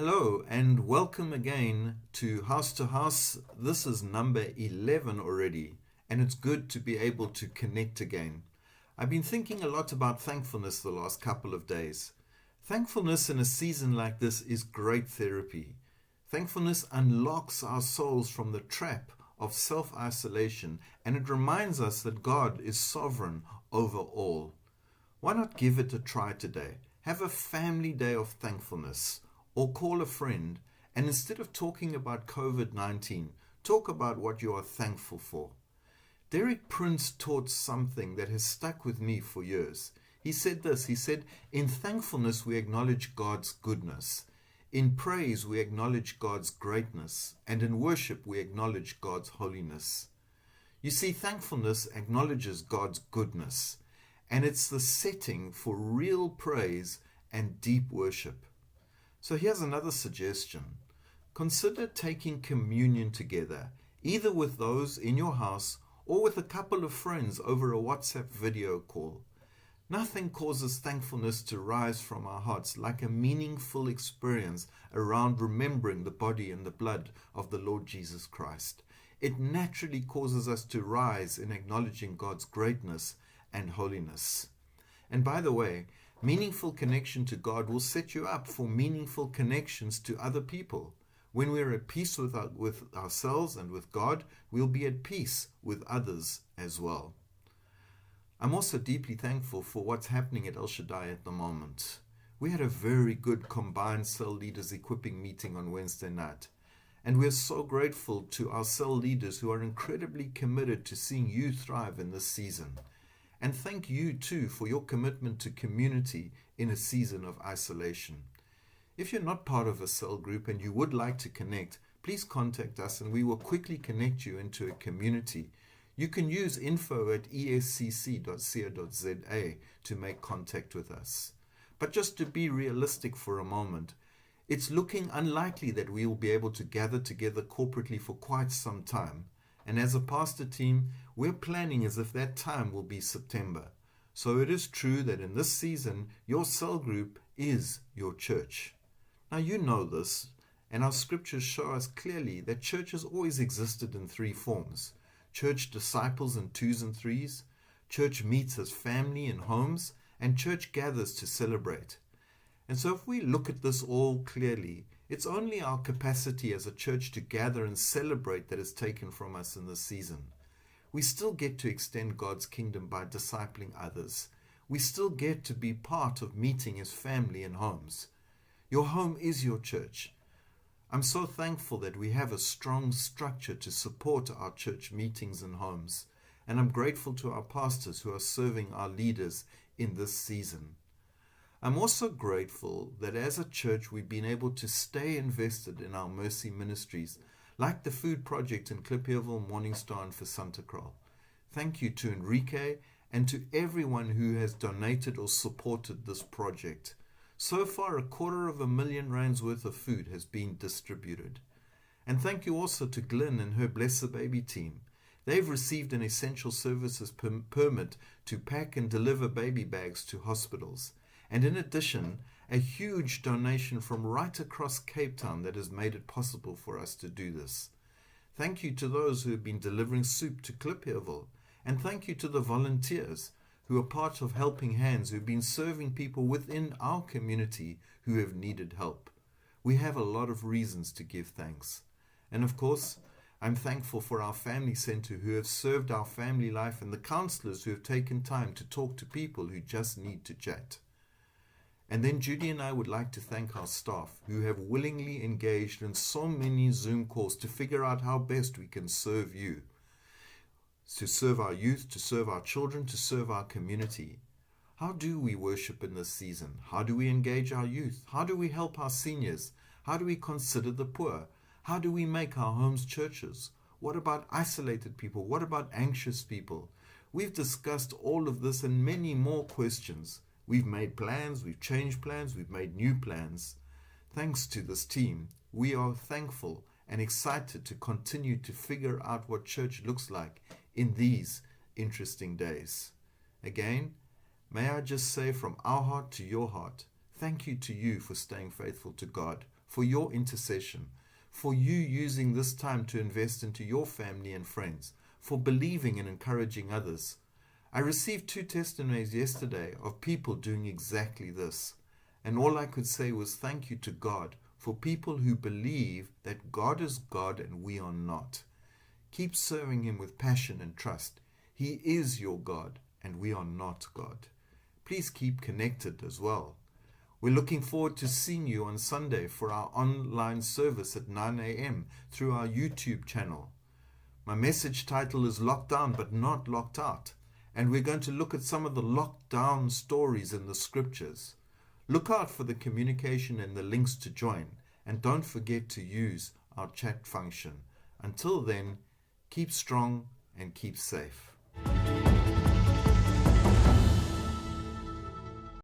Hello and welcome again to House. This is number 11 already, and it's good to be able to connect again. I've been thinking a lot about thankfulness the last couple of days. Thankfulness in a season like this is great therapy. Thankfulness unlocks our souls from the trap of self-isolation, and it reminds us that God is sovereign over all. Why not give it a try today? Have a family day of thankfulness. Or call a friend, and instead of talking about COVID-19, talk about what you are thankful for. Derek Prince taught something that has stuck with me for years. He said this, in thankfulness we acknowledge God's goodness. In praise we acknowledge God's greatness. And in worship we acknowledge God's holiness. You see, thankfulness acknowledges God's goodness, and it's the setting for real praise and deep worship. So here's another suggestion. Consider taking communion together, either with those in your house or with a couple of friends over a WhatsApp video call. Nothing causes thankfulness to rise from our hearts like a meaningful experience around remembering the body and the blood of the Lord Jesus Christ. It naturally causes us to rise in acknowledging God's greatness and holiness. And by the way, meaningful connection to God will set you up for meaningful connections to other people. When we're at peace with ourselves and with God, we'll be at peace with others as well. I'm also deeply thankful for what's happening at Shaddai at the moment. We had a very good combined cell leaders equipping meeting on Wednesday night. And we're so grateful to our cell leaders who are incredibly committed to seeing you thrive in this season. And thank you too for your commitment to community in a season of isolation. If you're not part of a cell group and you would like to connect, please contact us and we will quickly connect you into a community. You can use info@escc.co.za to make contact with us. But just to be realistic for a moment, it's looking unlikely that we will be able to gather together corporately for quite some time. And as a pastor team, we're planning as if that time will be September. So it is true that in this season, your cell group is your church. Now you know this, and our scriptures show us clearly that church has always existed in three forms. Church disciples in twos and threes, church meets as family in homes, and church gathers to celebrate. And so if we look at this all clearly, it's only our capacity as a church to gather and celebrate that is taken from us in this season. We still get to extend God's kingdom by discipling others. We still get to be part of meeting as family in homes. Your home is your church. I'm so thankful that we have a strong structure to support our church meetings and homes. And I'm grateful to our pastors who are serving our leaders in this season. I'm also grateful that as a church we've been able to stay invested in our mercy ministries, like the food project in Klipierville, Morningstar and for Santa Cruz. Thank you to Enrique and to everyone who has donated or supported this project. So far, R250,000 worth of food has been distributed. And thank you also to Glyn and her Bless the Baby team. They've received an essential services permit to pack and deliver baby bags to hospitals. And in addition, a huge donation from right across Cape Town that has made it possible for us to do this. Thank you to those who have been delivering soup to Klipierville. And thank you to the volunteers who are part of Helping Hands, who have been serving people within our community who have needed help. We have a lot of reasons to give thanks. And of course, I'm thankful for our family center who have served our family life and the counselors who have taken time to talk to people who just need to chat. And then Judy and I would like to thank our staff who have willingly engaged in so many Zoom calls to figure out how best we can serve you, to serve our youth, to serve our children, to serve our community. How do we worship in this season? How do we engage our youth? How do we help our seniors? How do we consider the poor? How do we make our homes churches? What about isolated people? What about anxious people? We've discussed all of this and many more questions. We've made plans, we've changed plans, we've made new plans. Thanks to this team, we are thankful and excited to continue to figure out what church looks like in these interesting days. Again, may I just say from our heart to your heart, thank you to you for staying faithful to God, for your intercession, for you using this time to invest into your family and friends, for believing and encouraging others. I received 2 testimonies yesterday of people doing exactly this. And all I could say was thank you to God for people who believe that God is God and we are not. Keep serving Him with passion and trust. He is your God and we are not God. Please keep connected as well. We're looking forward to seeing you on Sunday for our online service at 9 a.m. through our YouTube channel. My message title is Locked Down but Not Locked Out, and we're going to look at some of the locked down stories in the scriptures. Look out for the communication and the links to join, and don't forget to use our chat function. Until then, keep strong and keep safe.